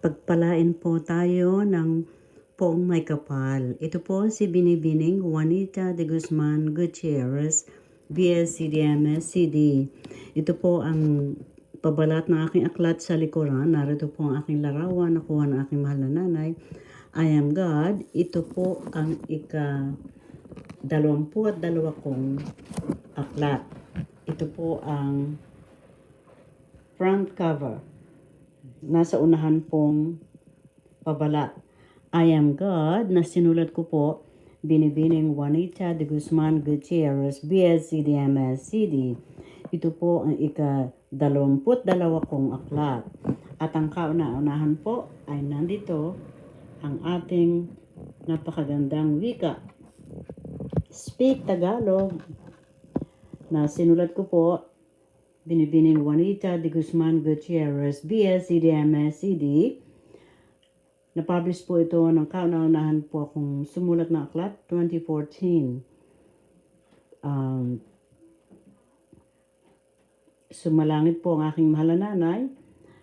Pagpalain po tayo ng poong may kapal. Ito po si Binibining Juanita de Guzman Gutierrez, BSCDMS CD. Ito po ang pabalat ng aking aklat sa likuran. Narito po ang aking larawan, nakuha ng aking mahal na nanay. I am God. Ito po ang ika-22 kong aklat. Ito po ang front cover. Nasa unahan pong pabalat. I am God na sinulat ko po, Binibining Juanita de Guzman Gutierrez, BSCDMS CD. Ito po ang ika-22 kong aklat. At ang kauna-unahan po ay nandito ang ating napakagandang wika. Speak Tagalog na sinulat ko po, Binibining Juanita de Guzman Gutierrez, BSCDMS CD. Napublish po ito ng kauna-unahan po akong sumulat na aklat, 2014. Sumalangit po ang aking mahal na nanay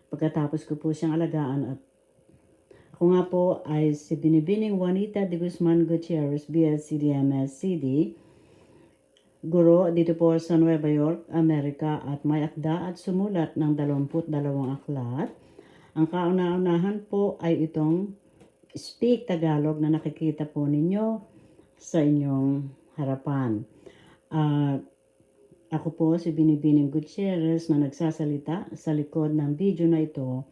pagkatapos ko po siyang alagaan at ako nga po ay si Binibining Juanita de Guzman Gutierrez, BSCDMS CD. Guro dito po sa Nueva York, Amerika at may akda at sumulat ng 22 aklat. Ang kauna-unahan po ay itong Speak Tagalog na nakikita po ninyo sa inyong harapan. Ako po si Binibining Gutierrez na nagsasalita sa likod ng video na ito.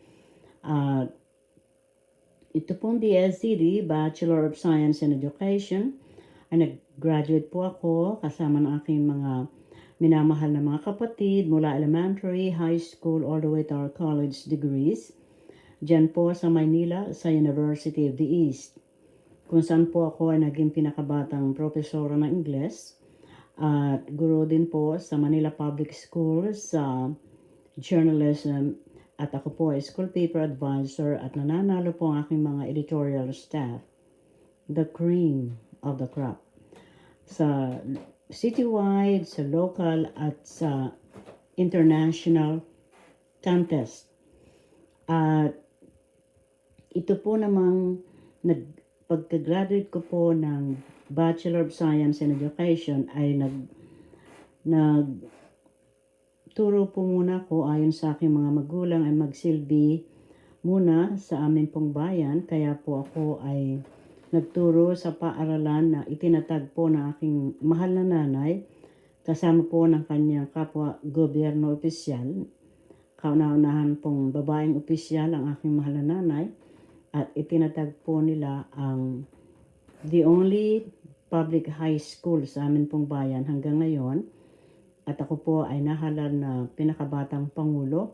Ito pong BSCD, Bachelor of Science in Education, ay nag-graduate po ako kasama ng aking mga minamahal na mga kapatid mula elementary, high school, all the way to our college degrees. Diyan po sa Maynila, sa University of the East, kung saan po ako ay naging pinakabatang profesora ng Ingles at guro din po sa Manila Public Schools sa journalism at ako po ay school paper advisor at nananalo po ang aking mga editorial staff. The cream of the crop. Sa citywide, sa local at sa international contest. At ito po namang pagka-graduate ko po ng Bachelor of Science in Education ay nagturo po muna ko ayon sa aking mga magulang ay magsilbi muna sa amin pong bayan. Kaya po ako ay nagturo sa paaralan na itinatag po ng aking mahal na nanay kasama po ng kanyang kapwa gobyerno opisyal. Kauna-unahan pong babaeng opisyal ang aking mahal na nanay at itinatag po nila ang the only public high school sa amin pong bayan hanggang ngayon. At ako po ay nahalal na pinakabatang pangulo.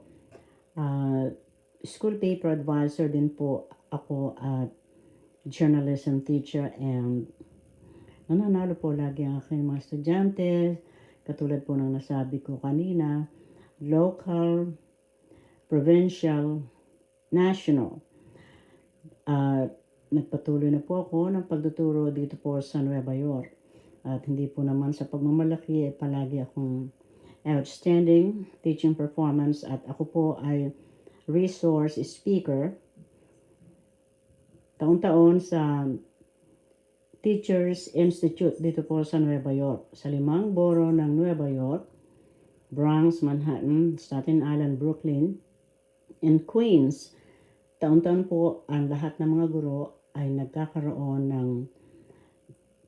School paper advisor din po ako at journalism teacher and nananalo po lagi ang aking mga estudyante. Katulad po ng nasabi ko kanina, local, provincial, national. Nagpatuloy na po ako ng pagtuturo dito po sa Nueva York. At hindi po naman sa pagmamalaki ay palagi akong outstanding teaching performance at ako po ay resource speaker taon-taon sa Teachers Institute dito po sa Nueva York. Sa 5 borough ng Nueva York, Bronx, Manhattan, Staten Island, Brooklyn, and Queens. Taon-taon po ang lahat ng mga guro ay nagkakaroon ng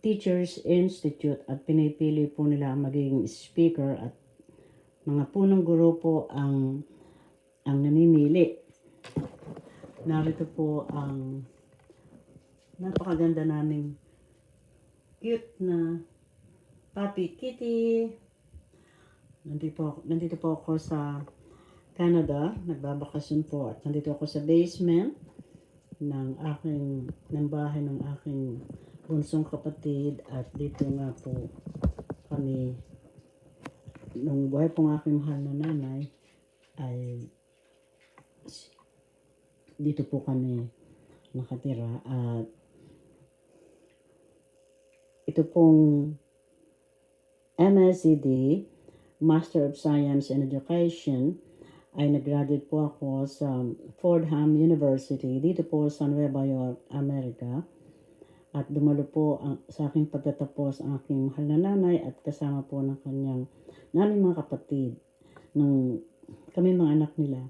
Teachers Institute at pinipili po nila ang magiging speaker at mga punong guro po ang namimili. Narito po ang napakaganda naming cute na puppy kitty. Nandito po ako sa Canada, nagbabakasyon po at nandito ako sa basement ng bahay ng aking bunsong kapatid at dito nga po kami nung buhay pong aking mahal na nanay ay dito po kami nakatira at ito pong MSCD, Master of Science in Education, ay nag-graduate po ako sa Fordham University dito po sa Nueva York, Amerika. At dumalo po sa aking pagtatapos ang aking mahal na nanay at kasama po ng naming mga kapatid nung kami mga anak nila.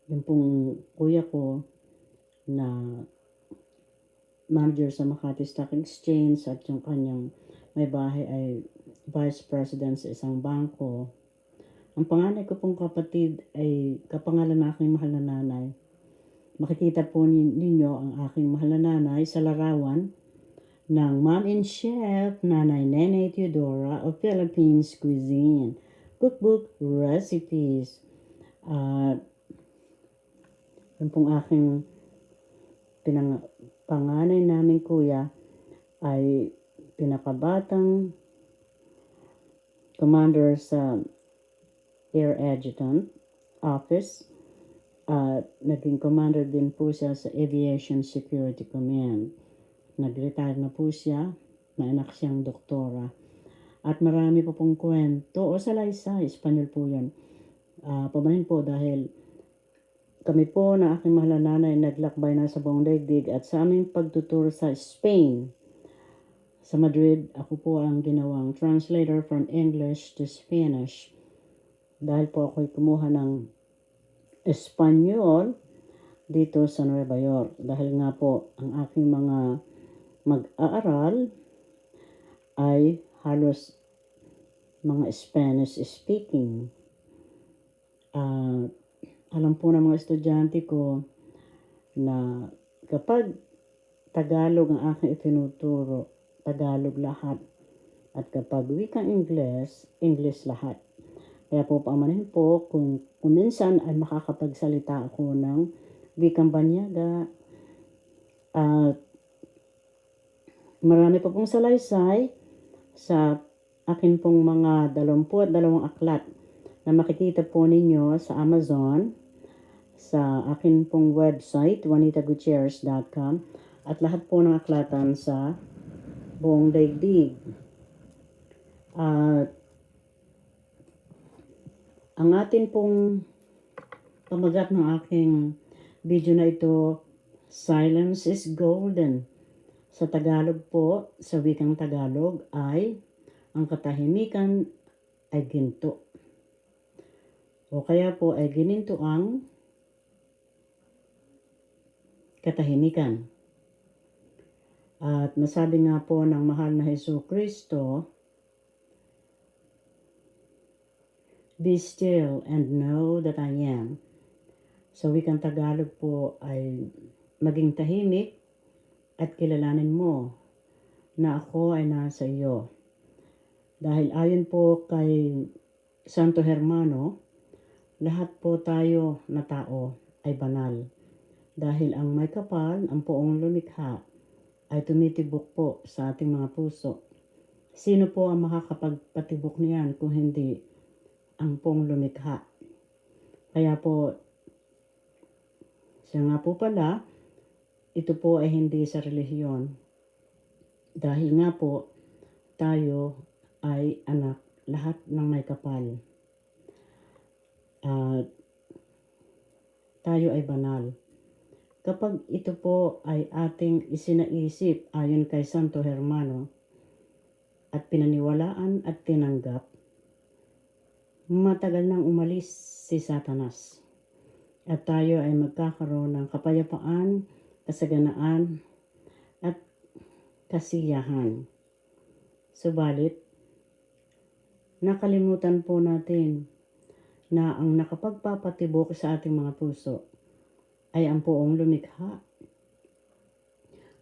Yung pong kuya ko na manager sa Makati Stock Exchange at yung kanyang may bahay ay vice president sa isang bangko. Ang panganay ko pong kapatid ay kapangalan ng aking mahal na nanay. Makikita po ninyo ang aking mahal na nanay sa larawan ng Mom and Chef Nanay Nene Teodora of Philippines Cuisine Cookbook Recipes. Yung pong aking panganay naming kuya ay pinakabatang commander sa Air Adjutant Office at naging commander din po siya sa Aviation Security Command. Nag-retire na po siya, may anak siyang doktora. At marami pa pong kwento o salaysay, Espanyol po yan. Pabanin po dahil kami po na aking mahal na nanay naglakbay na sa buong daigdig at sa aming pagtuturo sa Spain, sa Madrid, ako po ang ginawang translator from English to Spanish. Dahil po ako'y kumuha ng Espanyol dito sa Nueva York. Dahil nga po ang aking mga mag-aaral ay halos mga Spanish speaking. Alam po ng mga estudyante ko na kapag Tagalog ang aking itinuturo, Tagalog lahat. At kapag wikang English, English lahat. Kaya po paamanin po kung minsan ay makakapagsalita ako ng wikang Banyaga. At marami pa pong salaysay sa akin pong mga 22 aklat na makikita po ninyo sa Amazon, sa akin pong website, juanitagutierrez.com, at lahat po ng aklatan sa buong daigdig. At ang atin pong pamagat ng aking video na ito, Silence is Golden. Sa Tagalog po, sa wikang Tagalog ay ang katahimikan ay ginto. O kaya po ay gininto ang katahimikan. At nasabi nga po ng mahal na Jesucristo, be still and know that I am. Sa wikang Tagalog po ay maging tahimik at kilalanin mo na ako ay nasa iyo. Dahil ayon po kay Santo Hermano, lahat po tayo na tao ay banal. Dahil ang may kapal, ang poong lumikha, ay tumitibok po sa ating mga puso. Sino po ang makakapagpatibok niyan kung hindi ang poong lumikha? Kaya po, siya nga po pala, ito po ay hindi sa relihiyon. Dahil nga po, tayo ay anak lahat ng may kapal. At tayo ay banal. Kapag ito po ay ating isinaisip ayon kay Santo Hermano at pinaniwalaan at tinanggap, matagal nang umalis si Satanas. At tayo ay magkakaroon ng kapayapaan, kasaganaan, at kasiyahan. Subalit, nakalimutan po natin na ang nakapagpapatibok sa ating mga puso ay ang poong lumikha.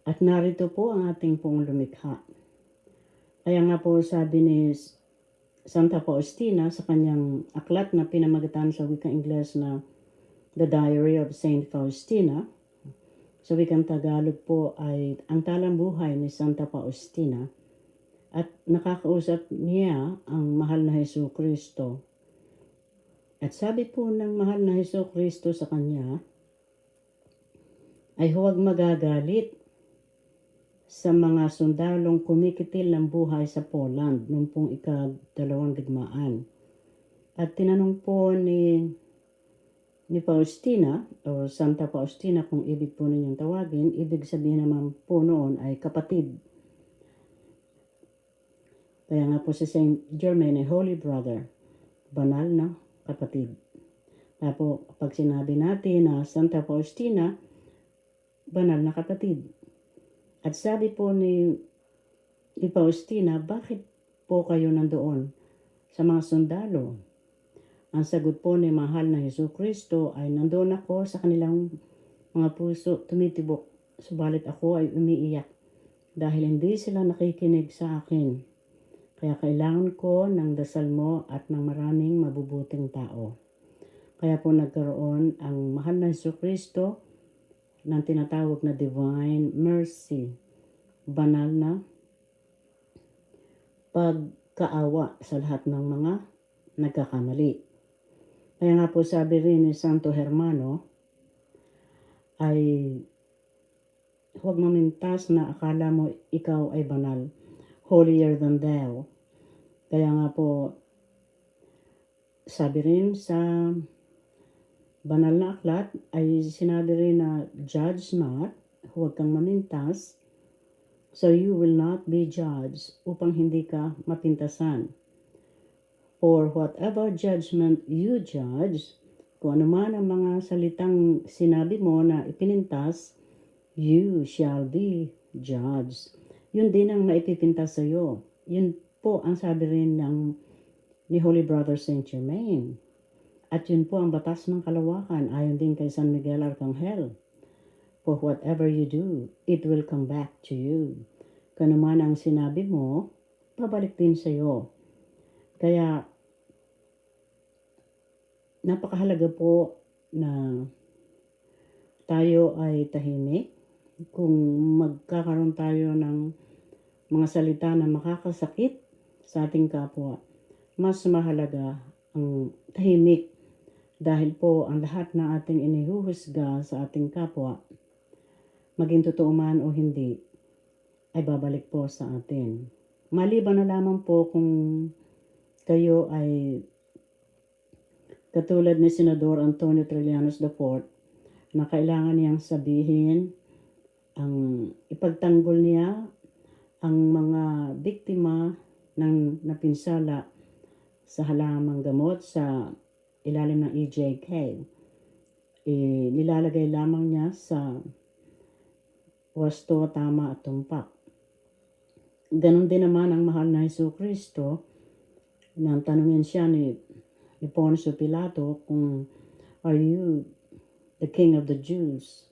At narito po ang ating poong lumikha. Kaya nga po sabi ni Santa Faustina sa kanyang aklat na pinamagatan sa wikang Ingles na The Diary of Saint Faustina, sa wikang Tagalog po ay ang talambuhay ni Santa Faustina, at nakakausap niya ang mahal na Jesucristo. At sabi po ng mahal na Jesucristo sa kanya, ay huwag magagalit sa mga sundalong kumikitil ng buhay sa Poland noong pong ika-2 digmaan. At tinanong po ni Faustina o Santa Faustina kung ibig po ninyong tawagin, ibig sabihin naman po noon ay kapatid. Kaya nga po si Saint Germain ay Holy Brother, banal na kapatid. Kaya po pag sinabi natin na Santa Faustina, banal na kapatid. At sabi po ni Faustina, bakit po kayo nandoon sa mga sundalo? Ang sagot po ni mahal na Jesucristo ay nandoon ako sa kanilang mga puso tumitibok, subalit ako ay umiiyak dahil hindi sila nakikinig sa akin. Kaya kailangan ko ng dasal mo at ng maraming mabubuting tao. Kaya po nagkaroon ang mahal na Jesucristo ng tinatawag na Divine Mercy, banal na pagkaawa sa lahat ng mga nagkakamali. Kaya nga po sabi rin ni Santo Hermano ay huwag mamintas na akala mo ikaw ay banal, holier than thou. Kaya nga po sabi rin sa banal na aklat ay sinabi rin na judge not, huwag kang mamintas, so you will not be judged upang hindi ka mapintasan. For whatever judgment you judge, kung ano man ang mga salitang sinabi mo na ipinintas, you shall be judged. Yun din ang maipipintas sa iyo. Yun po ang sabi rin ni Holy Brother Saint Germain. At yun po ang batas ng kalawakan, ayon din kay San Miguel Arcangel. For whatever you do, it will come back to you. Kung ano man ang sinabi mo, pabalik din sa iyo. Kaya, napakahalaga po na tayo ay tahimik. Kung magkakaroon tayo ng mga salita na makakasakit sa ating kapwa, mas mahalaga ang tahimik dahil po ang lahat ng ating inihuhusga sa ating kapwa, maging totoo man o hindi, ay babalik po sa atin. Maliban na lamang po kung kayo ay katulad ni Senador Antonio Trillanes IV na kailangan niyang sabihin ang ipagtanggol niya ang mga biktima ng napinsala sa halamang gamot sa ilalim ng EJK. Nilalagay lamang niya sa wasto, tama at tumpak. Ganon din naman ang mahal na Jesucristo nang tanungin siya ni Poncio Pilato kung are you the king of the Jews?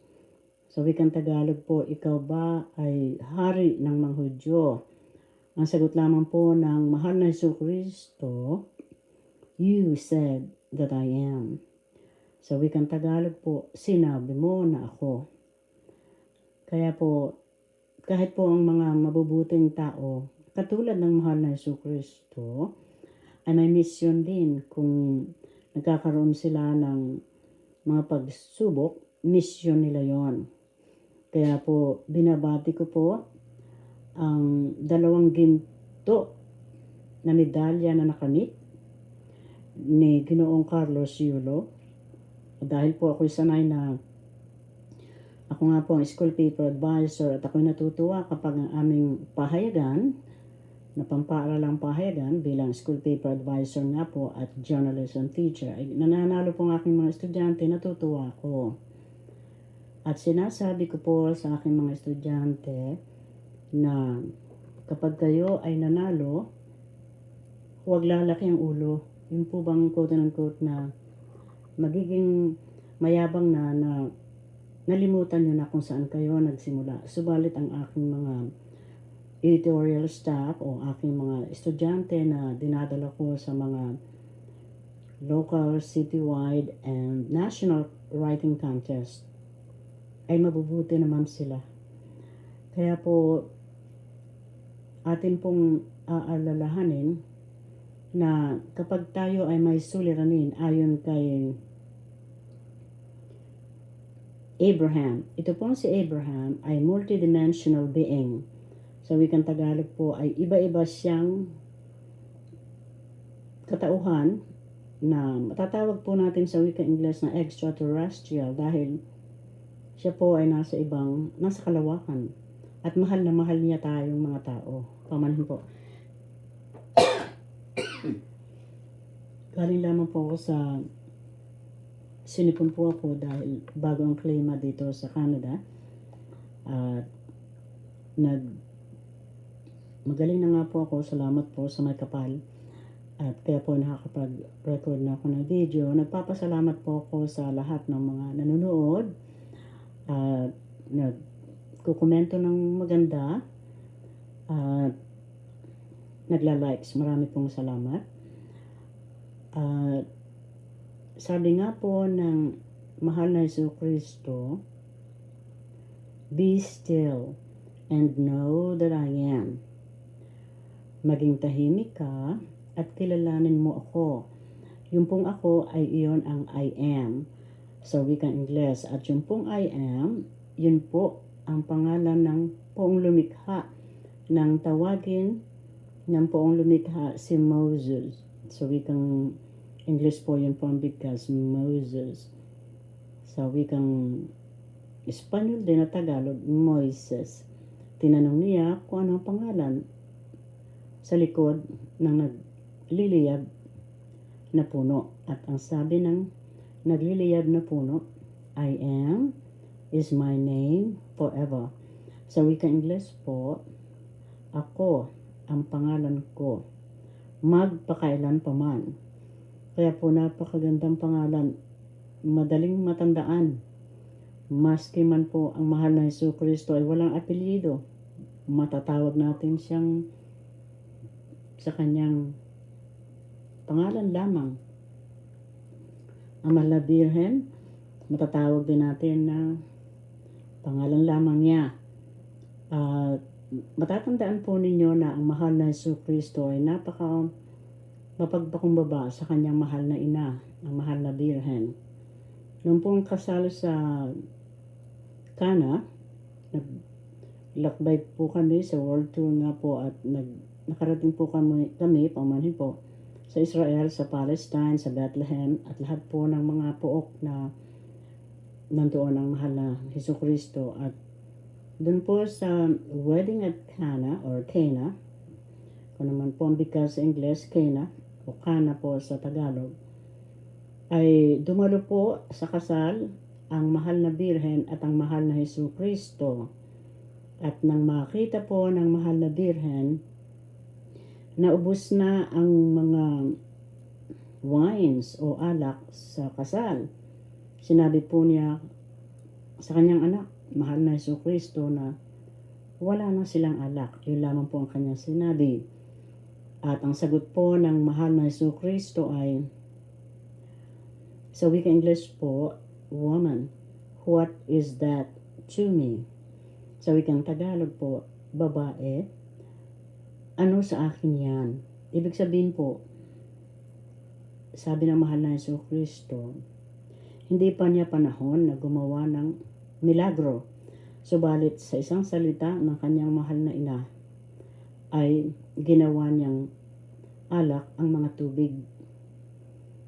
Sa wikang Tagalog po, ikaw ba ay hari ng mga Hudyo? Ang sagot lamang po ng mahal na Jesucristo, you said that I am. Sa wikang Tagalog po, sinabi mo na ako. Kaya po, kahit po ang mga mabubuting tao, katulad ng mahal na Jesucristo, ay may mission din kung nagkakaroon sila ng mga pagsubok, mission nila yon. Kaya po, binabati ko po ang 2 ginto na medalya na nakamit ni Ginoong Carlos Yulo. Dahil po ako'y sanay na ako nga po ang school paper advisor at ako'y natutuwa kapag ang aming pahayagan, na pampaaralang pahayagan bilang school paper advisor nga po at journalism teacher, ay nananalo po ang aking mga estudyante, natutuwa ako. At sinasabi ko po sa aking mga estudyante na kapag kayo ay nanalo, huwag lalaki ang ulo. Yun po bang quote-unquote na magiging mayabang na nalimutan nyo na kung saan kayo nagsimula. Subalit ang aking mga editorial staff o aking mga estudyante na dinadala ko sa mga local, citywide, and national writing contest ay mabubuti naman sila. Kaya po atin pong aalalahanin na kapag tayo ay may suliranin ayon kay Abraham. Ito pong si Abraham ay multidimensional being. Sa wikang Tagalog po ay iba-iba siyang katauhan na matatawag po natin sa wika Ingles na extraterrestrial dahil siya po ay nasa kalawakan at mahal na mahal niya tayong mga tao. Pamanhin po. Galing lamang po ako sinipon po ako dahil bago ang klima dito sa Canada at magaling na nga po ako, salamat po sa may kapal. At kaya po nakakapag-record na ako ng video. Nagpapasalamat po ako sa lahat ng mga nanonood at nagkukomento ng maganda at nagla-likes. Marami pong salamat. At sabi nga po ng mahal na Jesucristo, be still and know that I am. Maging tahimik ka at kilalanin mo ako. Yung pong ako ay iyon ang I am sa wikang Ingles. At yung pong I am, yun po ang pangalan ng poong lumikha. Nang tawagin ng poong lumikha si Moses. Sa wikang English po yun po ang bigkas, Moses. Sa wikang Espanyol din na Tagalog, Moises. Tinanong niya kung ano ang pangalan sa likod ng nagliliyab na puno. At ang sabi ng nagliliyab na puno, I am is my name forever. Sa wika Ingles po, ako ang pangalan ko, magpakailan pa man. Kaya po napakagandang pangalan, madaling matandaan. Maski man po ang mahal na Jesucristo ay walang apelyido, matatawag natin siyang sa kanyang pangalan lamang. Ang mahal na Birhen, matatawag din natin na pangalan lamang niya. Matatandaan po ninyo na ang mahal na Jesucristo ay mapagpakumbaba sa kanyang mahal na ina, ang mahal na Birhen. Nung pong kasal sa Cana, naglakbay po kami sa world tour nga po at nakarating po kami pamanhin po, sa Israel, sa Palestine, sa Bethlehem, at lahat po ng mga pook na nandoon ang mahal na Jesucristo. At doon po sa wedding at Cana, or Cana, kung naman po ang bigkas sa English, Cana, o Cana po sa Tagalog, ay dumalo po sa kasal ang mahal na Birhen at ang mahal na Jesucristo. At nang makita po ng mahal na Birhen, naubos na ang mga wines o alak sa kasal. Sinabi po niya sa kanyang anak, mahal na Jesucristo, na wala na silang alak. Yun lamang po ang kanyang sinabi. At ang sagot po ng mahal na Jesucristo ay, sa wika English po, woman, what is that to me? Sa wikang Tagalog po, babae, ano sa akin yan? Ibig sabihin po, sabi ng mahal na Jesucristo, hindi pa niya panahon na gumawa ng milagro. Subalit sa isang salita ng kanyang mahal na ina, ay ginawa niyang alak ang mga tubig.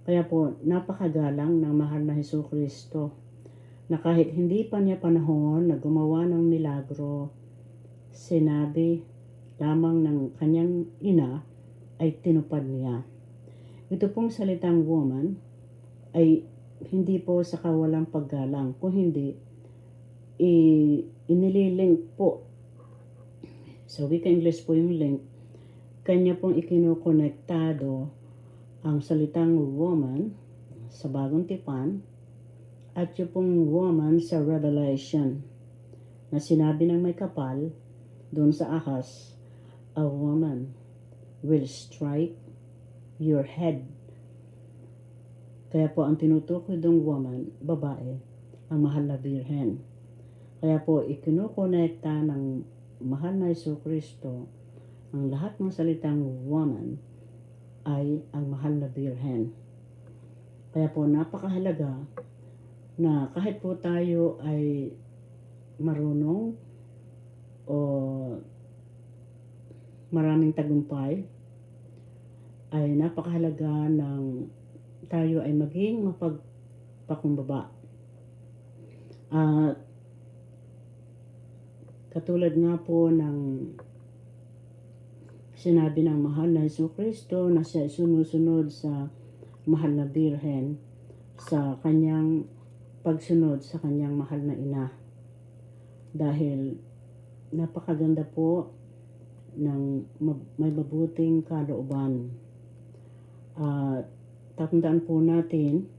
Kaya po, napakagalang ng mahal na Jesucristo na kahit hindi pa niya panahon na gumawa ng milagro, sinabi lamang ng kanyang ina ay tinupad niya. Ito pong salitang woman ay hindi po sa kawalang paggalang, kung hindi inililink po. So wika English po yung link, kanya pong ikinokonektado ang salitang woman sa Bagong Tipan at yung pong woman sa Revelation na sinabi ng may kapal doon sa ahas, a woman will strike your head. Kaya po ang tinutukoy dong woman, babae, ang mahal na Birhen. Kaya po ikinukonekta ng mahal na Jesucristo ang lahat ng salitang woman ay ang mahal na Birhen. Kaya po napakahalaga na kahit po tayo ay marunong o maraming tagumpay, ay napakahalaga ng tayo ay maging mapagpakumbaba. At katulad nga po ng sinabi ng mahal na Jesucristo na siya sumusunod sa mahal na Birhen sa kanyang pagsunod sa kanyang mahal na ina. Dahil napakaganda po ng may mabuting kalooban. At tatandaan po natin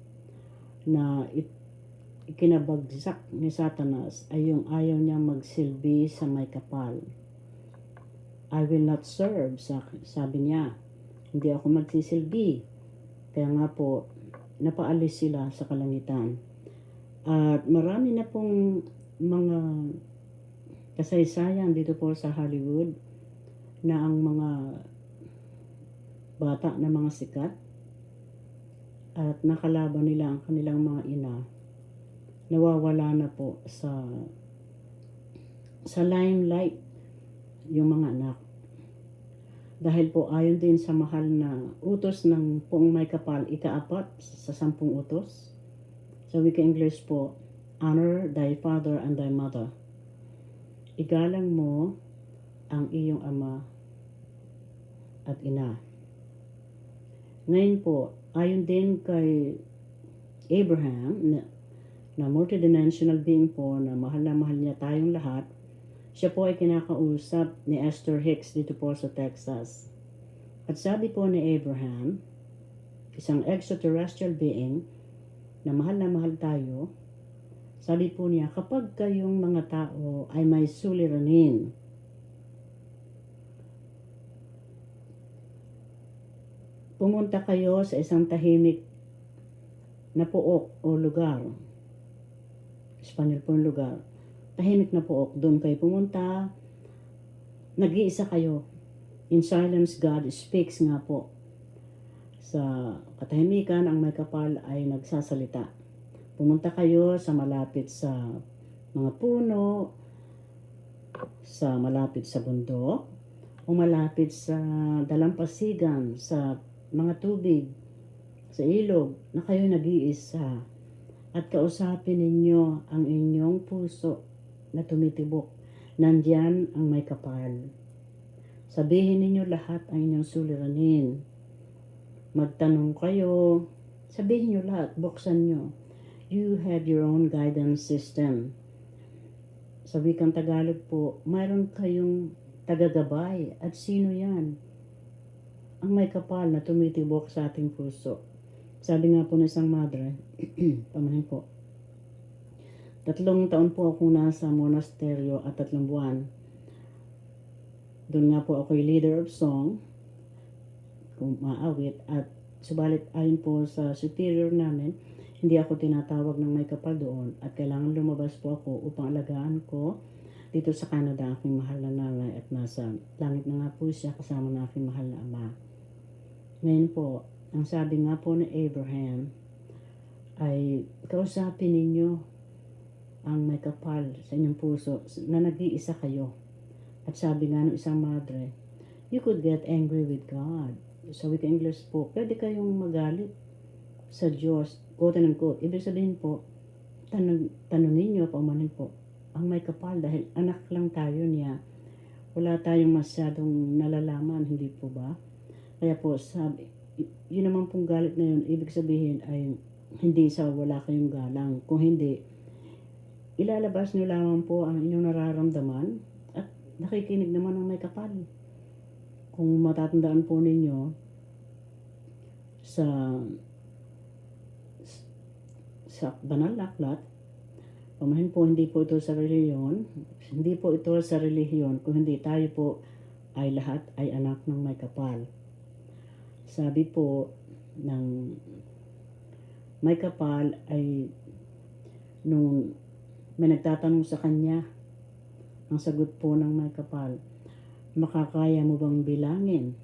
na ikinabagsak ni Satanas ay yung ayaw niyang magsilbi sa may kapal. I will not serve, sabi niya. Hindi ako magsisilbi. Kaya nga po, napaalis sila sa kalangitan. At marami na pong mga kasaysayan dito po sa Hollywood na ang mga bata na mga sikat at nakalaban nila ang kanilang mga ina, nawawala na po sa limelight yung mga anak. Dahil po ayon din sa mahal na utos ng Poong May Kapal, ika-4 sa 10 utos. Sa wika English po, honor thy father and thy mother. Igalang mo ang iyong ama at ina. Ngayon po, ayon din kay Abraham na multidimensional being po na mahal niya tayong lahat, siya po ay kinakausap ni Esther Hicks dito po sa Texas. At sabi po ni Abraham, isang extraterrestrial being na mahal tayo, sabi po niya, kapag kayong mga tao ay may suliranin, pumunta kayo sa isang tahimik na pook o lugar. Espanyol po yung lugar. Tahimik na pook. Doon kayo pumunta. Nag-iisa kayo. In silence, God speaks nga po. Sa katahimikan, ang May Kapal ay nagsasalita. Pumunta kayo sa malapit sa mga puno, sa malapit sa bundok, o malapit sa dalampasigan, sa mga tubig, sa ilog, na kayo nag-iisa. At kausapin ninyo ang inyong puso na tumitibok. Nandyan ang May Kapal. Sabihin ninyo lahat ang inyong suliranin. Magtanong kayo. Sabihin nyo lahat. Buksan nyo. You have your own guidance system. Sa wikang Tagalog po, mayroon kayong tagagabay. At sino yan? Ang May Kapal na tumitibok sa ating puso. Sabi nga po ng isang madre, pamanin po, 3 taon po akong nasa monasteryo at 3 buwan. Doon nga po ako'y leader of song, kung maawit, at subalit ayon po sa superior namin, hindi ako tinatawag ng May Kapal doon at kailangan lumabas po ako upang alagaan ko dito sa Canada aking mahal na nanay at nasa langit na nga po siya kasama ng aking mahal na ama. Ngayon po, ang sabi nga po ni Abraham ay kausapin ninyo ang May Kapal sa inyong puso na nag-iisa kayo. At sabi nga ng isang madre, you could get angry with God. Sa wika English po, pwede kayong magalit sa Diyos, quote and unquote. Ibig sabihin po, tanongin nyo, paumanin po, ang May Kapal dahil anak lang tayo niya. Wala tayong masyadong nalalaman, hindi po ba? Kaya po, sabi, yun naman pong galit na yun, ibig sabihin ay hindi sa wala kayong galang. Kung hindi, ilalabas nyo lamang po ang inyong nararamdaman at nakikinig naman ang May Kapal. Kung matatandaan po ninyo sa banal na aklat, pamahin po, hindi po ito sa relihiyon, hindi po ito sa relihiyon, kung hindi tayo po ay lahat ay anak ng May Kapal. Sabi po ng May Kapal ay nung may nagtatanong sa kanya, ang sagot po ng May Kapal, makakaya mo bang bilangin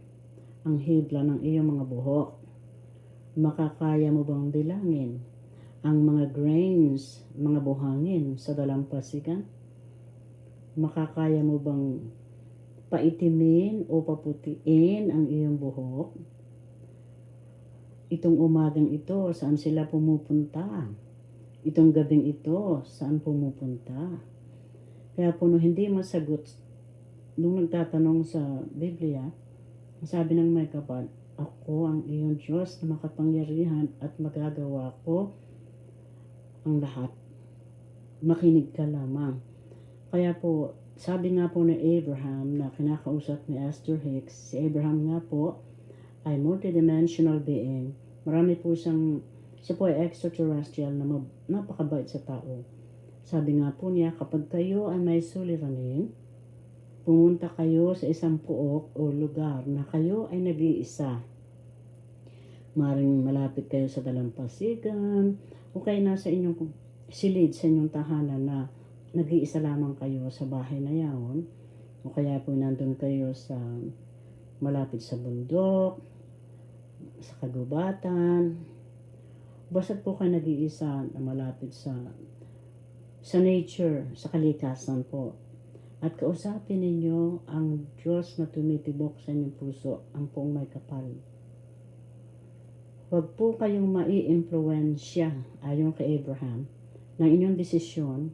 ang hibla ng iyong mga buhok? Makakaya mo bang bilangin ang mga grains, mga buhangin sa dalampasigan? Makakaya mo bang paitimin o paputiin ang iyong buhok? itong umagang ito, saan sila pumupunta? Itong gabing ito, saan pumupunta? Kaya po no, hindi masagot nung nagtatanong sa Biblia, sabi ng may kapal, ako ang iyong Diyos na makapangyarihan at magagawa ko ang lahat. Makinig ka lamang. Kaya po, sabi nga po ni Abraham na kinakausap ni Esther Hicks, si Abraham nga po ay multidimensional being. Marami po siya po ay extraterrestrial na napakabait sa tao. Sabi nga po niya, kapag kayo ay may suliranin, pumunta kayo sa isang puok o lugar na kayo ay nag-iisa. Maring malapit kayo sa dalampasigan o kayo nasa inyong silid sa inyong tahanan na nag-iisa lamang kayo sa bahay na yaon, o kaya po nandun kayo sa malapit sa bundok, sa kagubatan, basta't po kayo nag-iisa na malapit sa nature, sa kalikasan po. At kausapin ninyo ang Diyos na tumitibok sa inyong puso, ang poong may kapal. Huwag po kayong mai-impluwensya, ayon kay Abraham, ng inyong desisyon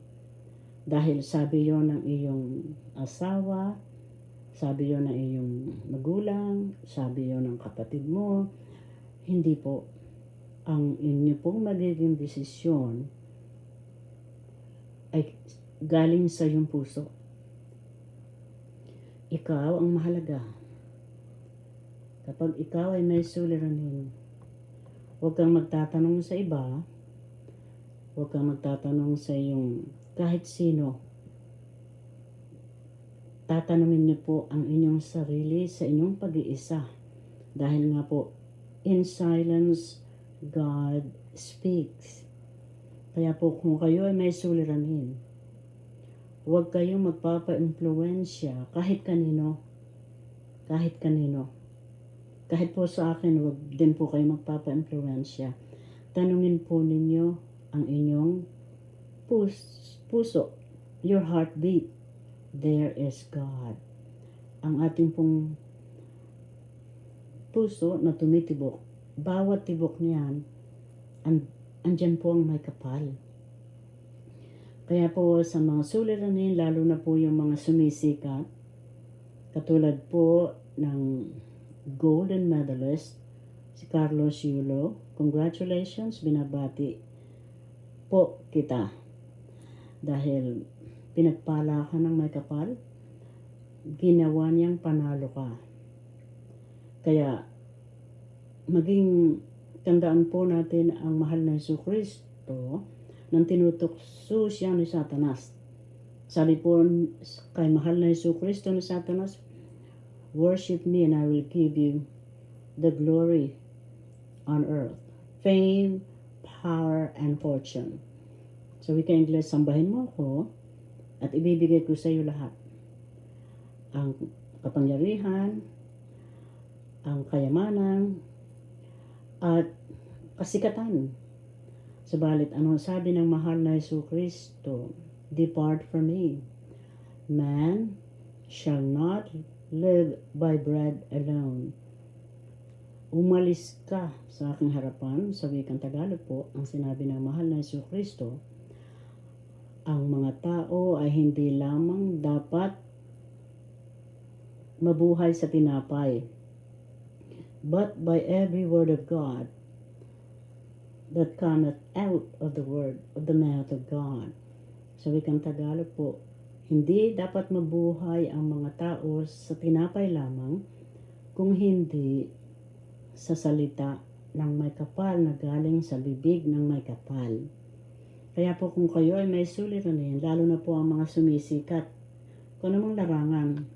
dahil sabi yon ng iyong asawa, sabi yon ng iyong magulang, sabi yon ng kapatid mo. Hindi po. Ang inyo pong magiging desisyon ay galing sa iyong puso. Ikaw ang mahalaga. Kapag ikaw ay may suliranin, huwag kang magtatanong sa iba, huwag kang magtatanong sa iyong kahit sino. Tatanungin niyo po ang inyong sarili sa inyong pag-iisa. Dahil nga po, in silence, God speaks. Kaya po kung kayo ay may suliranin, huwag kayong magpapa-impluensya kahit kanino. Kahit kanino. Kahit po sa akin, huwag din po kayo magpapa-impluensya. Tanungin po ninyo ang inyong puso, your heartbeat. There is God. Ang ating pong puso na tumitibok, bawat tibok niyan, andyan po ang may kapal. Kaya po sa mga suliranin, lalo na po yung mga sumisikat, katulad po ng golden medalist, si Carlos Yulo, congratulations, binabati po kita. Dahil pinagpala ka ng may kapal, ginawa niyang panalo ka. Kaya maging tandaan po natin ang mahal na Jesucristo nang tinutukso siya ni Satanas. Sabi po kay mahal na Jesucristo ni Satanas, worship me and I will give you the glory on earth, fame, power, and fortune. So wika English, sambahin mo ako at ibibigay ko sa iyo lahat. Ang kapangyarihan, ang kayamanan, at kasikatan. Subalit, ano sabi ng mahal na Jesucristo? Depart from me. Man shall not live by bread alone. Umalis ka sa aking harapan, sa wikang Tagalog po, ang sinabi ng mahal na Jesucristo, ang mga tao ay hindi lamang dapat mabuhay sa tinapay, but by every word of God that cometh out of the mouth of God. Sa wikang Tagalog po, hindi dapat mabuhay ang mga tao sa tinapay lamang, kung hindi sa salita ng may kapal na galing sa bibig ng may kapal. Kaya po kung kayo ay may suliranin, lalo na po ang mga sumisikat, kung namang larangan,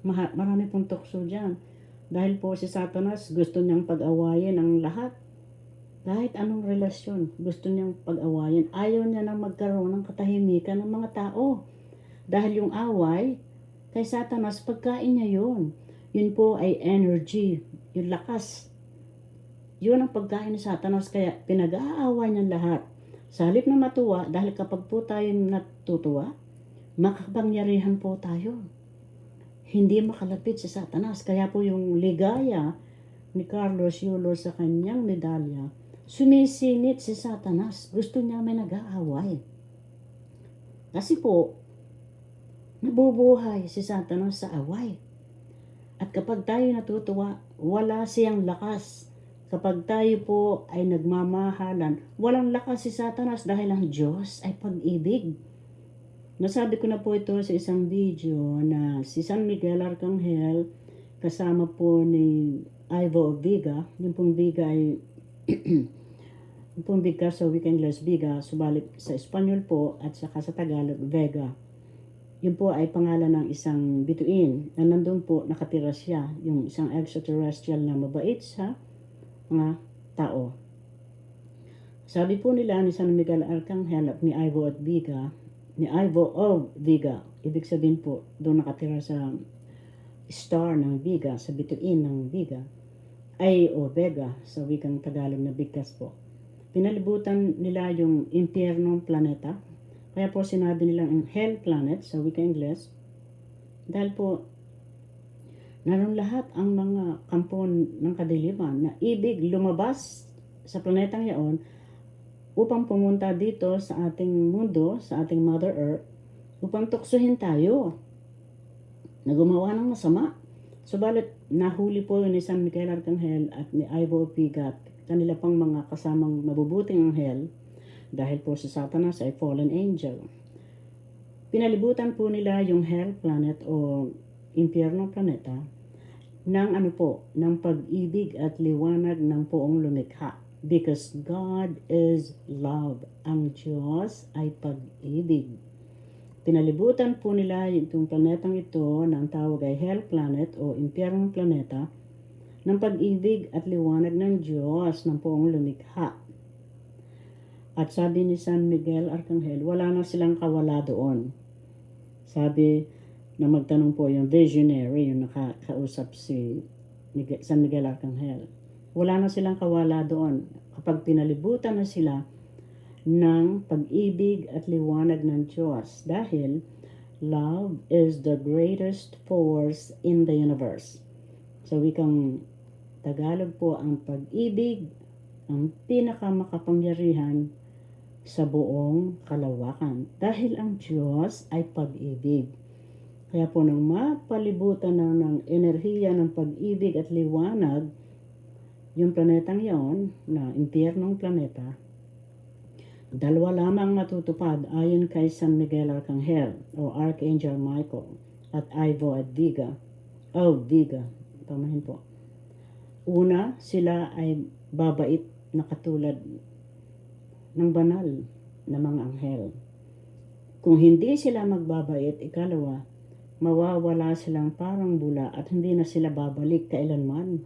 marami pong tukso dyan. Dahil po si Satanas gusto niyang pag-awayin ang lahat. Kahit anong relasyon, gusto niyang pag-awayin. Ayaw niya nang magkaroon ng katahimikan ng mga tao. Dahil yung away, kay Satanas, pagkain niya yun. Yun po ay energy, yung lakas. Yun ang pagkain ni Satanas, kaya pinag-aaway niya lahat. Sa halip na matuwa, dahil kapag po tayo natutuwa, makapangyarihan po tayo. Hindi makalapit si Satanas. Kaya po yung ligaya ni Carlos Yulo sa kanyang medalya, sumisingit si Satanas. Gusto niya may nag-aaway. Kasi po, nabubuhay si Satanas sa away. At kapag tayo natutuwa, wala siyang lakas. Kapag tayo po ay nagmamahalan, walang lakas si Satanas dahil ang Diyos ay pag-ibig. Nasabi ko na po ito sa isang video na si San Miguel Arcangel kasama po ni Ivo Viga. Yung pong Viga ay yung pong Viga sa wikang Ingles Viga, subalit sa Espanyol po at saka sa Tagalog Vega. Yun po ay pangalan ng isang bituin na nandun po nakatira siya, yung isang extraterrestrial na mabait sa mga tao. Sabi po nila ni San Miguel Arcangel at ni Ivo at Viga, ni Ivo of Viga, ibig sabihin po doon nakatira sa star ng Viga, sa bituin ng Viga, ay o Vega sa wikang Tagalog na bigkas po. Pinalibutan nila yung impyernong planeta. Kaya po sinabi nilang hell planet sa wika Ingles dahil po naroon lahat ang mga kampo ng kadiliman na ibig lumabas sa planetang yaon upang pumunta dito sa ating mundo, sa ating Mother Earth, upang tuksohin tayo na gumawa ng masama. Subalit nahuli po ni San Miguel Arcangel at ni Ivo Viga at kanila pang mga kasamang mabubuting anghel dahil po si Satanas ay fallen angel. Pinalibutan po nila yung hell planet o impyerno planeta ng ng pag-ibig at liwanag ng poong lumikha. Because God is love. Ang Diyos ay pag-ibig. Pinalibutan po nila itong planetang ito ng tawag ay hell planet o impyernong planeta ng pag-ibig at liwanag ng Diyos ng poong lumikha. At sabi ni San Miguel Arcangel, wala na silang kawala doon. Sabi na magtanong po yung visionary, yung nakakausap si San Miguel Arcangel. Wala na silang kawala doon kapag pinalibutan na sila ng pag-ibig at liwanag ng Diyos dahil love is the greatest force in the universe. So wikang Tagalog po, ang pag-ibig ang pinakamakapangyarihan sa buong kalawakan dahil ang Diyos ay pag-ibig. Kaya po nang mapalibutan na ng enerhiya ng pag-ibig at liwanag yung planetang yon na impyernong planeta, dalawa lamang natutupad ayon kay San Miguel Arcangel o Archangel Michael at Ivo at Viga. Viga, pamahin po. Una, sila ay babait na katulad ng banal na mga anghel. Kung hindi sila magbabait, ikalawa, mawawala silang parang bula at hindi na sila babalik kailanman.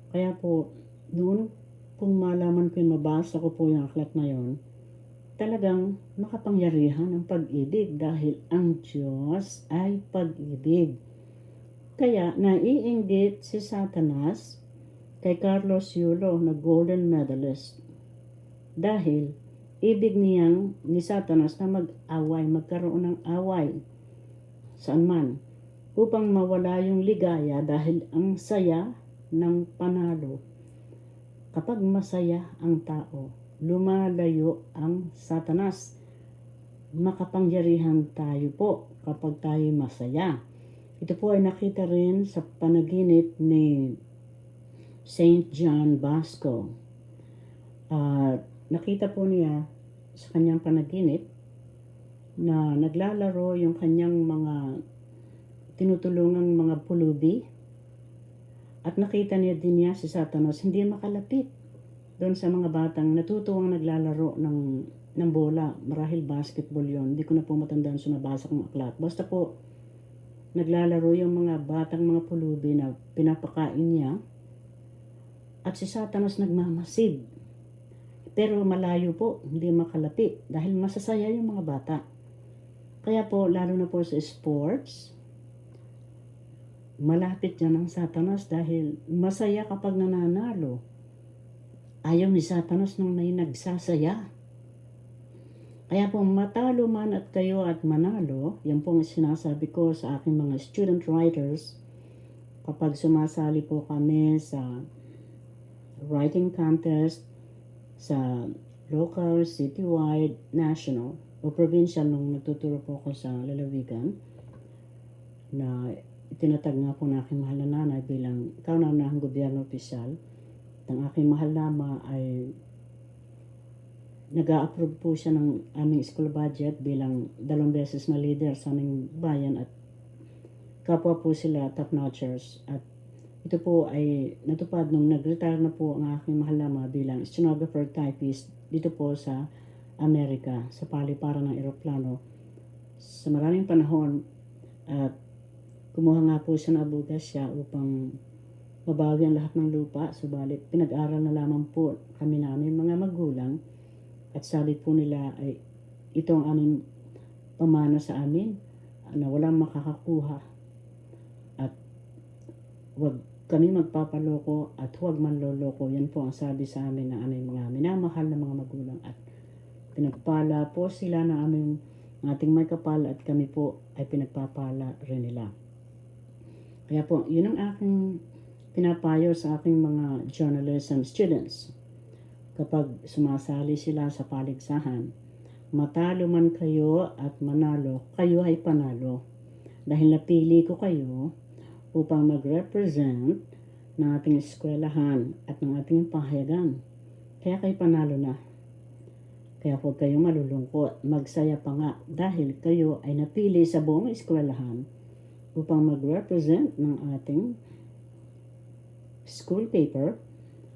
Kaya po, noon kung malaman ko yung mabasa ko po yung aklat na yon, talagang makapangyarihan ang pag-ibig dahil ang Diyos ay pag-ibig. Kaya naiinggit si Satanas kay Carlos Yulo na golden medalist dahil ibig ni Satanas na mag-away, magkaroon ng away saan man upang mawala yung ligaya dahil ang saya ng panalo. Kapag masaya ang tao, lumalayo ang Satanas. Makapangyarihan tayo po kapag tayo masaya. Ito po ay nakita rin sa panaginip ni Saint John Bosco. Nakita po niya sa kanyang panaginip na naglalaro yung kanyang mga tinutulungang mga pulubi at nakita niya din niya si Satanas hindi makalapit doon sa mga batang natutuwang naglalaro ng bola. Marahil basketball yon. Hindi ko na po matandaan sa nabasa kong aklat. Basta po naglalaro yung mga batang mga pulubi na pinapakain niya at si Satanas nagmamasid. Pero malayo po, hindi makalapit dahil masasaya yung mga bata. Kaya po, lalo na po sa sports, malapit yan ang Satanas dahil masaya kapag nananalo. Ayaw ni Satanas nang may nagsasaya. Kaya po matalo man at kayo at manalo, yan pong sinasabi ko sa aking mga student writers, kapag sumasali po kami sa writing contest, sa local, citywide, national, o provincial nung nagtuturo po ako sa lalawigan, na itinatag nga po ng aking mahal na nanay bilang kauna-unahang gobyerno opisyal. At ang aking mahal na ama ay nag-a-approve po siya ng aming school budget bilang 2 beses na leader sa aming bayan at kapwa po sila top-notchers. At ito po ay natupad nung nag-retire na po ang aking mahal na ama bilang stenographer typist dito po sa Amerika sa paliparan ng eroplano sa maraming panahon. At kumuha nga po siya na abugasya upang mabawi ang lahat ng lupa, subalit pinag-aral na lamang po kami namin mga magulang at sabi po nila ay ito ang aming pamana sa amin na walang makakakuha at huwag kami magpapaloko at huwag manloloko. Yan po ang sabi sa amin ng aming mga minamahal na mga magulang at pinagpala po sila ng ating may kapal at kami po ay pinagpapala rin nila. Kaya po, yun ang aking pinapayo sa aking mga journalism students. Kapag sumasali sila sa paligsahan, matalo man kayo at manalo, kayo ay panalo. Dahil napili ko kayo upang mag-represent ng ating eskwelahan at ng ating pahayagan. Kaya kayo panalo na. Kaya huwag kayong malulungkot, magsaya pa nga dahil kayo ay napili sa buong eskwelahan upang mag-represent ng ating school paper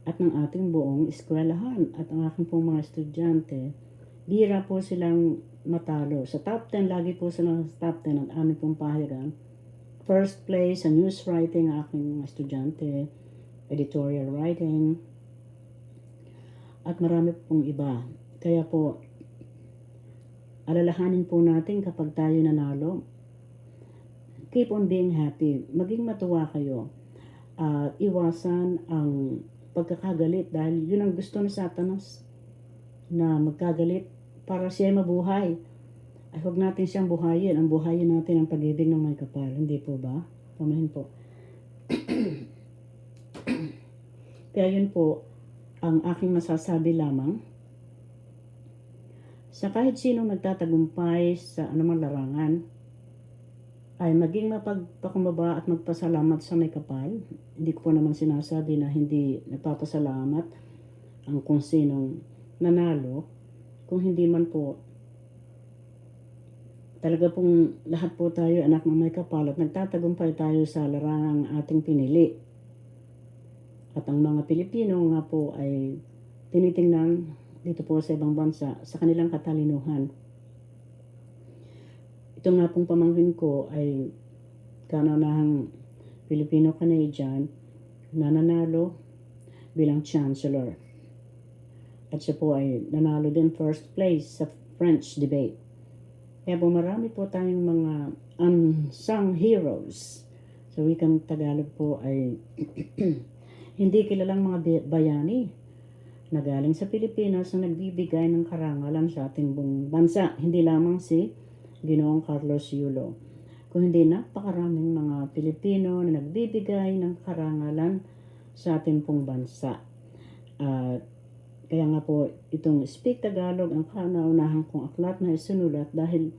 at ng ating buong eskwelahan. At ang aking pong mga estudyante, bira po silang matalo. Sa top 10, lagi po silang sa top 10 at aming pong pahayagan. First place sa news writing ang aking mga estudyante, editorial writing, at marami pong iba. Kaya po, alalahanin po natin kapag tayo nanalo, keep on being happy. Maging matuwa kayo. Iwasan ang pagkakagalit dahil yun ang gusto ni Satanas na magkagalit para siya mabuhay. Ay huwag natin siyang buhayin. Ang buhayin natin ang pag-ibig ng may kapal. Hindi po ba? Pamahin po. Kaya yun po ang aking masasabi lamang. Sa kahit sino nagtatagumpay sa anumang larangan, ay maging mapagpakumbaba at magpasalamat sa may kapal. Hindi ko po naman sinasabi na hindi nagpapasalamat ang kung sinong nanalo. Kung hindi man po, talaga pong lahat po tayo anak ng may kapal at nagtatagumpay tayo sa larangang ating pinili. At ang mga Pilipino nga po ay tinitingnan dito po sa ibang bansa sa kanilang katalinuhan. Ito nga pong pamangkin ko ay kauna-unahang Filipino-Canadian na nanalo bilang chancellor. At siya po ay nanalo din first place sa French debate. Kaya po marami po tayong mga unsung heroes. Sa wikang Tagalog po ay hindi kilalang mga bayani na galing sa Pilipinas na nagbibigay ng karangalan sa ating buong bansa. Hindi lamang si Ginoong Carlos Yulo, kung hindi napakaraming mga Pilipino na nagbibigay ng karangalan sa ating pong bansa. Kaya nga po itong Speak Tagalog ang kauna-unahang kong aklat na isinulat dahil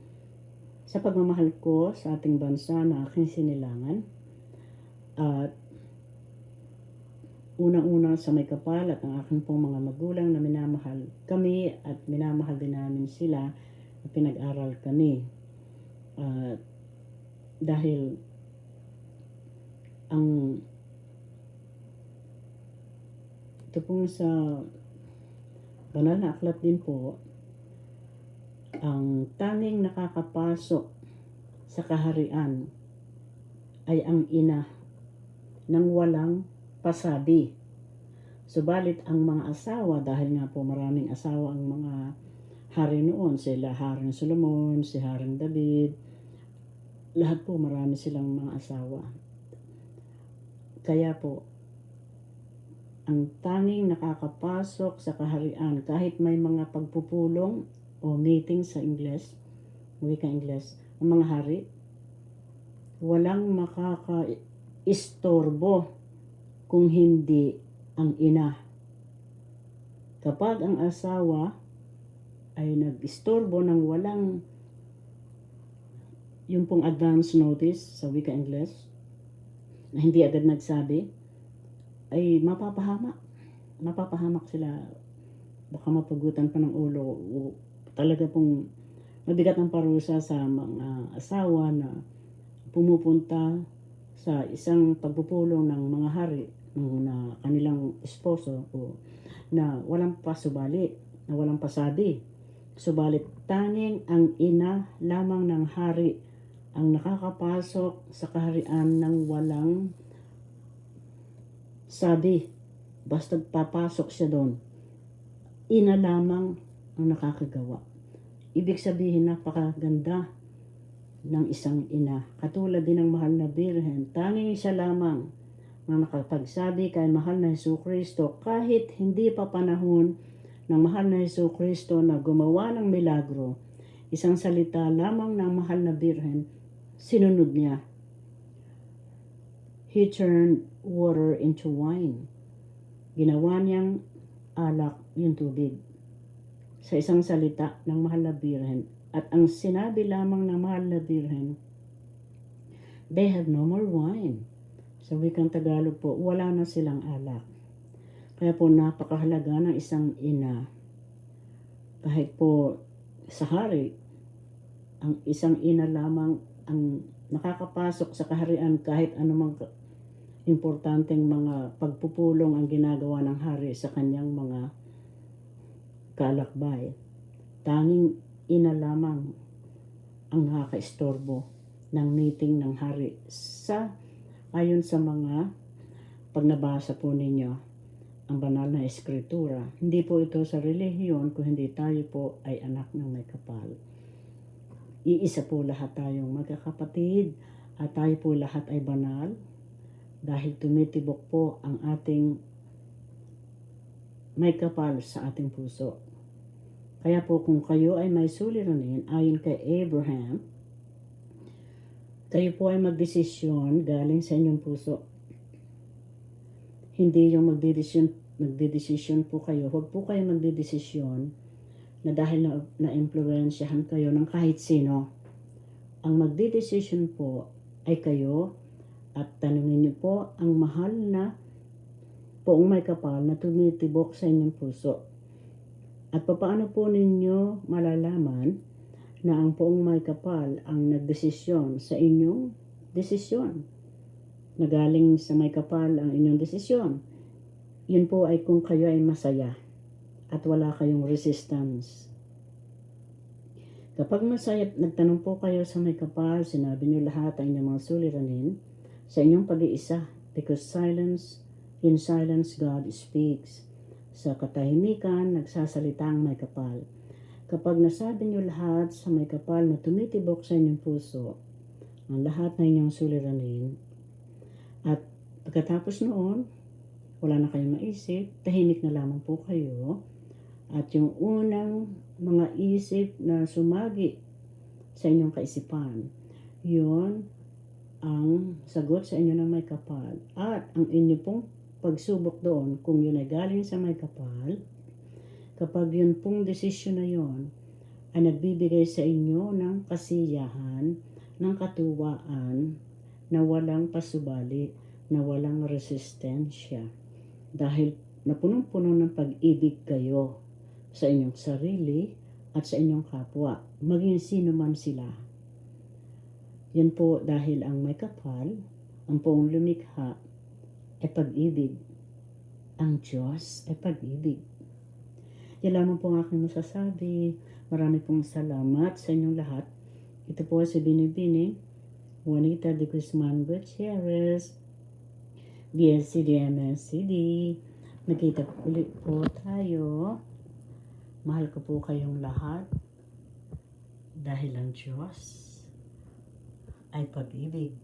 sa pagmamahal ko sa ating bansa na aking sinilangan at unang-una sa may kapal at ang aking pong mga magulang na minamahal kami at minamahal din namin sila at pinag-aral kami. Dahil ang ito pong sa banal na aklat din po, ang tanging nakakapasok sa kaharian ay ang ina ng walang pasabi. Subalit ang mga asawa, dahil nga po maraming asawa ang mga hari noon, sila Haring Solomon, si Haring David, lahat po marami silang mga asawa. Kaya po, ang tanging nakakapasok sa kaharian, kahit may mga pagpupulong o meeting sa Ingles, wika Ingles, ang mga hari, walang istorbo kung hindi ang ina. Kapag ang asawa ay nag-istorbo ng walang yung pong advance notice sa wika Ingles, na hindi agad nagsabi, ay mapapahamak sila, baka mapagutan pa ng ulo, o talaga pong mabigat ang parusa sa mga asawa na pumupunta sa isang pagpupulong ng mga hari na kanilang esposo o na walang pasubali, na walang pasabi. Subalit tanging ang ina lamang ng hari ang nakakapasok sa kaharian ng walang sabi. Basta papasok siya doon, ina lamang ang nakakagawa. Ibig sabihin, napakaganda ng isang ina. Katulad din ng mahal na Birhen, tanging siya lamang na nakapagsabi kay mahal na Jesucristo kahit hindi pa panahon ng mahal na Jesucristo na gumawa ng milagro. Isang salita lamang ng mahal na Birhen, sinunod niya. He turned water into wine. Ginawa niyang alak yung tubig. Sa isang salita ng mahal na Birhen. At ang sinabi lamang ng mahal na Birhen, they have no more wine. Sa wikang Tagalog po, wala na silang alak. Kaya po napakahalaga ng isang ina. Kahit po sa hari, ang isang ina lamang ang nakakapasok sa kaharian kahit anumang importanteng mga pagpupulong ang ginagawa ng hari sa kanyang mga kalakbay. Tanging ina lamang ang nakakaistorbo ng meeting ng hari ayon sa mga pag nabasa po ninyo ang banal na eskritura. Hindi po ito sa relihiyon kung hindi tayo po ay anak ng may kapal. Iisa po lahat tayong magkakapatid at tayo po lahat ay banal dahil tumitibok po ang ating may kapal sa ating puso. Kaya po kung kayo ay may suliranin ayon kay Abraham, kayo po ay magdesisyon galing sa inyong puso. Hindi yung magdedesisyon po kayo. Huwag po kayo magdedesisyon na dahil na-influensyahan kayo ng kahit sino. Ang magdedesisyon po ay kayo at tanungin niyo po ang mahal na poong may kapal na tumitibok sa inyong puso. At paano po ninyo malalaman na ang poong may kapal ang nagdesisyon sa inyong desisyon? Na galing sa may kapal ang inyong desisyon. Yun po ay kung kayo ay masaya at wala kayong resistance. Kapag masaya, nagtanong po kayo sa may kapal, sinabi niyo lahat ang inyong mga suliranin sa inyong pag-iisa, because in silence God speaks. Sa katahimikan, nagsasalita ang may kapal. Kapag nasabi niyo lahat sa may kapal na tumitibok sa inyong puso, ang lahat ng inyong suliranin, at pagkatapos noon, wala na kayong maisip, tahimik na lamang po kayo, at yung unang mga isip na sumagi sa inyong kaisipan, yun ang sagot sa inyo ng may kapal. At ang inyo pong pagsubok doon, kung yun ay galing sa may kapal, kapag yun pong desisyon na yun ay nagbibigay sa inyo ng kasiyahan, ng katuwaan, na walang pasubali, na walang resistensya. Dahil napunong-puno ng pag-ibig kayo sa inyong sarili at sa inyong kapwa, maging sino man sila. Yan po dahil ang may kapal, ang poong lumikha, ay pag-ibig. Ang Diyos ay pag-ibig. Yan lamang po ang aking masasabi. Marami pong salamat sa inyong lahat. Ito po si Binibini, Juanita de Guzman Gutierrez, BSCD-MSCD. Nakita ulit po tayo. Mahal ko po kayong lahat dahil ang Diyos ay pag-ibig.